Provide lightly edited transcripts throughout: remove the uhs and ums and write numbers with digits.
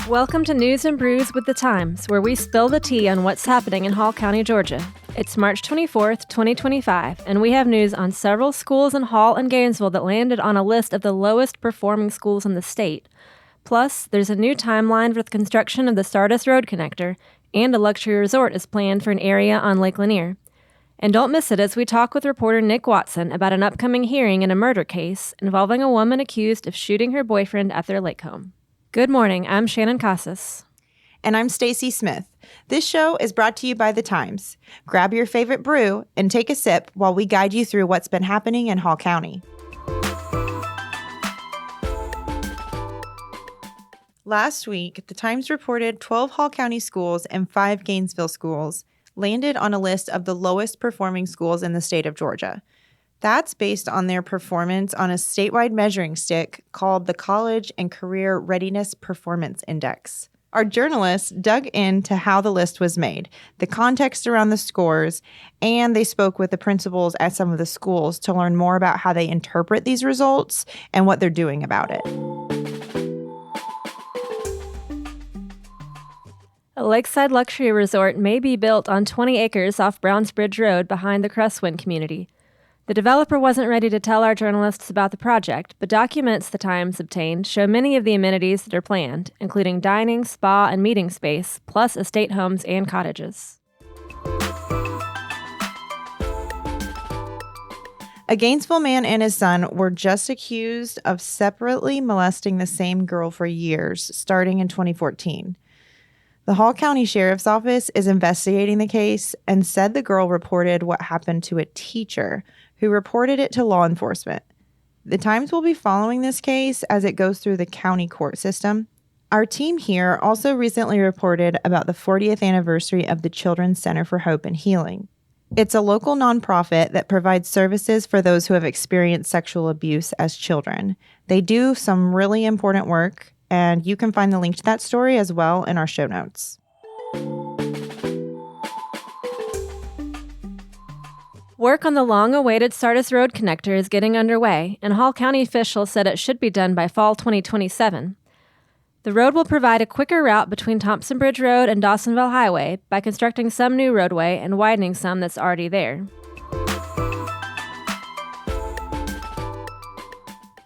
Welcome to News and Brews with the Times, where we spill the tea on what's happening in Hall County, Georgia. It's March 24th, 2025, and we have news on several schools in Hall and Gainesville that landed on a list of the lowest performing schools in the state. Plus, there's a new timeline for the construction of the Sardis Road connector, and a luxury resort is planned for an area on Lake Lanier. And don't miss it as we talk with reporter Nick Watson about an upcoming hearing in a murder case involving a woman accused of shooting her boyfriend at their lake home. Good morning, I'm Shannon Casas. And I'm Stacy Smith. This show is brought to you by The Times. Grab your favorite brew and take a sip while we guide you through what's been happening in Hall County. Last week, The Times reported 12 Hall County schools and 5 Gainesville schools landed on a list of the lowest performing schools in the state of Georgia. That's based on their performance on a statewide measuring stick called the College and Career Readiness Performance Index. Our journalists dug into how the list was made, the context around the scores, and they spoke with the principals at some of the schools to learn more about how they interpret these results and what they're doing about it. A lakeside luxury resort may be built on 20 acres off Brownsbridge Road behind the Crestwind community. The developer wasn't ready to tell our journalists about the project, but documents the Times obtained show many of the amenities that are planned, including dining, spa, and meeting space, plus estate homes and cottages. A Gainesville man and his son were just accused of separately molesting the same girl for years, starting in 2014. The Hall County Sheriff's Office is investigating the case and said the girl reported what happened to a teacher who reported it to law enforcement. The Times will be following this case as it goes through the county court system. Our team here also recently reported about the 40th anniversary of the Children's Center for Hope and Healing. It's a local nonprofit that provides services for those who have experienced sexual abuse as children. They do some really important work, and you can find the link to that story as well in our show notes. Work on the long-awaited Sardis Road connector is getting underway, and Hall County officials said it should be done by fall 2027. The road will provide a quicker route between Thompson Bridge Road and Dawsonville Highway by constructing some new roadway and widening some that's already there.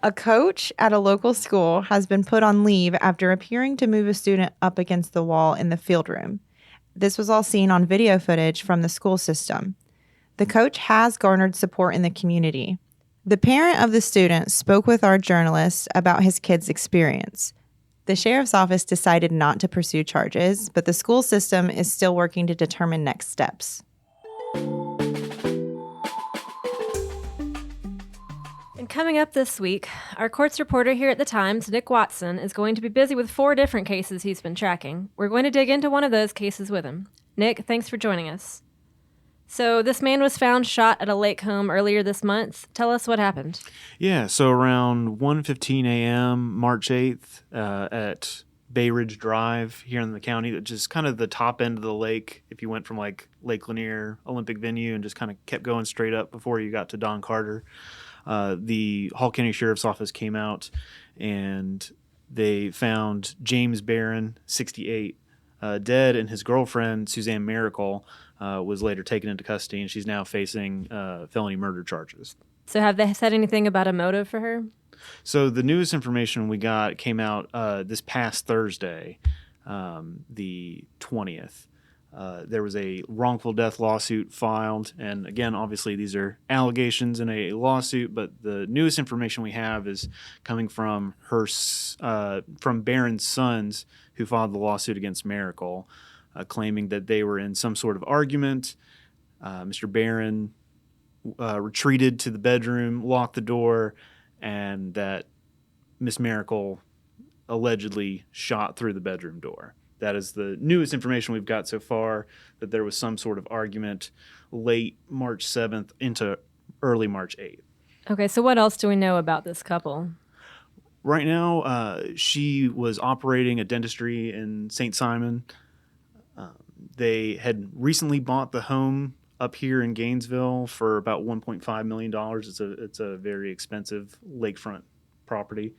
A coach at a local school has been put on leave after appearing to move a student up against the wall in the field room. This was all seen on video footage from the school system. The coach has garnered support in the community. The parent of the student spoke with our journalists about his kid's experience. The sheriff's office decided not to pursue charges, but the school system is still working to determine next steps. And coming up this week, our courts reporter here at The Times, Nick Watson, is going to be busy with 4 different cases he's been tracking. We're going to dig into one of those cases with him. Nick, thanks for joining us. So this man was found shot at a lake home earlier this month. Tell us what happened. Yeah, so around 1:15 a.m., March 8th, at Bay Ridge Drive here in the county, which is kind of the top end of the lake. If you went from like Lake Lanier Olympic venue and just kind of kept going straight up before you got to Don Carter, the Hall County Sheriff's Office came out and they found James Barron, 68, dead, and his girlfriend, Suzanne Miracle, was later taken into custody, and she's now facing felony murder charges. So have they said anything about a motive for her? So the newest information we got came out this past Thursday, the 20th. There was a wrongful death lawsuit filed, and again, obviously these are allegations in a lawsuit, but the newest information we have is coming from from Barron's sons, who filed the lawsuit against Miracle, claiming that they were in some sort of argument. Mr. Barron retreated to the bedroom, locked the door, and that Miss Miracle allegedly shot through the bedroom door. That is the newest information we've got so far, that there was some sort of argument late March 7th into early March 8th. Okay, so what else do we know about this couple? Right now, she was operating a dentistry in St. Simon. They had recently bought the home up here in Gainesville for about $1.5 million. It's a very expensive lakefront property.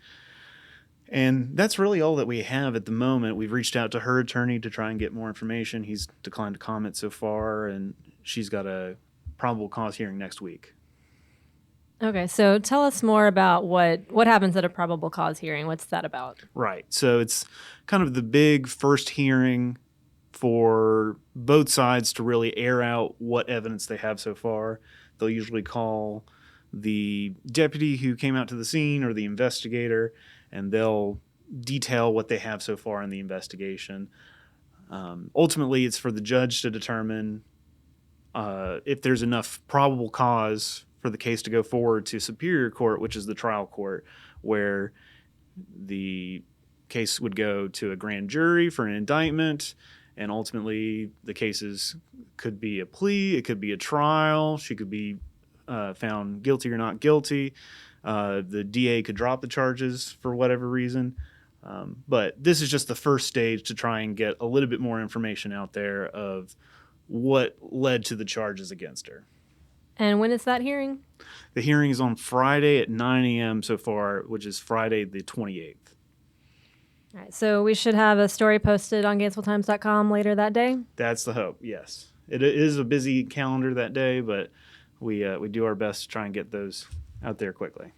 And that's really all that we have at the moment. We've reached out to her attorney to try and get more information. He's declined to comment so far, and she's got a probable cause hearing next week. Okay, so tell us more about what happens at a probable cause hearing. What's that about? Right. So it's kind of the big first hearing for both sides to really air out what evidence they have so far. They'll usually call the deputy who came out to the scene or the investigator, and they'll detail what they have so far in the investigation. Ultimately, it's for the judge to determine if there's enough probable cause for the case to go forward to Superior Court, which is the trial court, where the case would go to a grand jury for an indictment, and ultimately the cases could be a plea, it could be a trial, she could be found guilty or not guilty. The DA could drop the charges for whatever reason. But this is just the first stage to try and get a little bit more information out there of what led to the charges against her. And when is that hearing? The hearing is on Friday at 9 a.m. so far, which is Friday the 28th. All right, so we should have a story posted on GainesvilleTimes.com later that day? That's the hope, yes. It is a busy calendar that day, but we do our best to try and get those out there quickly.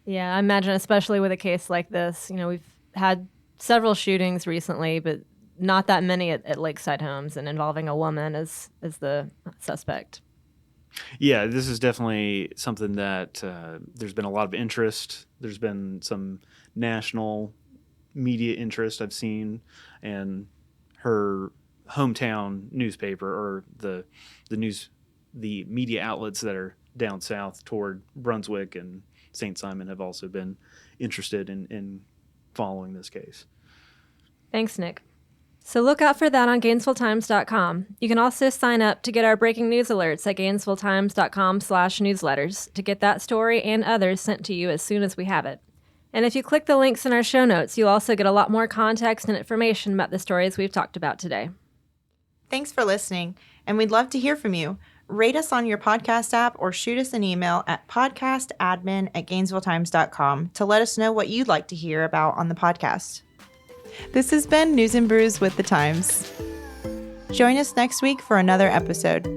Yeah, I imagine, especially with a case like this, we've had several shootings recently, but not that many at lakeside homes and involving a woman as the suspect. Yeah, this is definitely something that there's been a lot of interest. There's been some national media interest I've seen, and her hometown newspaper or the media outlets that are down south toward Brunswick and St. Simon have also been interested in following this case. Thanks, Nick. So look out for that on GainesvilleTimes.com. You can also sign up to get our breaking news alerts at GainesvilleTimes.com/newsletters to get that story and others sent to you as soon as we have it. And if you click the links in our show notes, you'll also get a lot more context and information about the stories we've talked about today. Thanks for listening, and we'd love to hear from you. Rate us on your podcast app or shoot us an email at podcastadmin@GainesvilleTimes.com to let us know what you'd like to hear about on the podcast. This has been News and Brews with the Times. Join us next week for another episode.